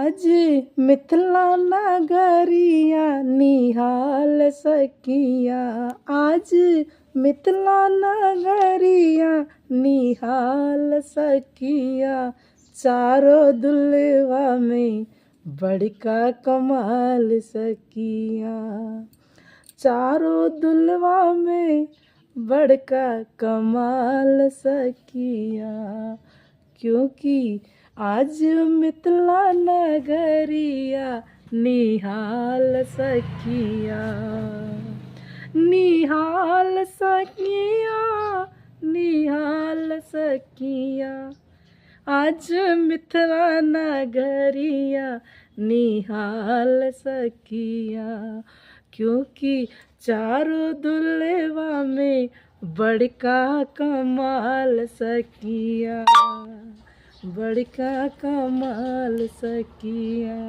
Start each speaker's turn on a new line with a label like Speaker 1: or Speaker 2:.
Speaker 1: आज मिथिला नगरिया निहाल सखिया, आज मिथिला नगरिया निहाल सखिया। चारों दुल्हवा में बड़का कमाल सखिया, चारों दुल्हवा में बड़का कमाल सखिया। क्योंकि आज मिथिला नगरिया निहाल सखिया, निहाल सखिया, निहाल सखिया। आज मिथिला नगरिया निहाल सखिया। क्योंकि चारों दुल्हवा में बड़का कमाल सखिया, बड़का कमाल सखिया।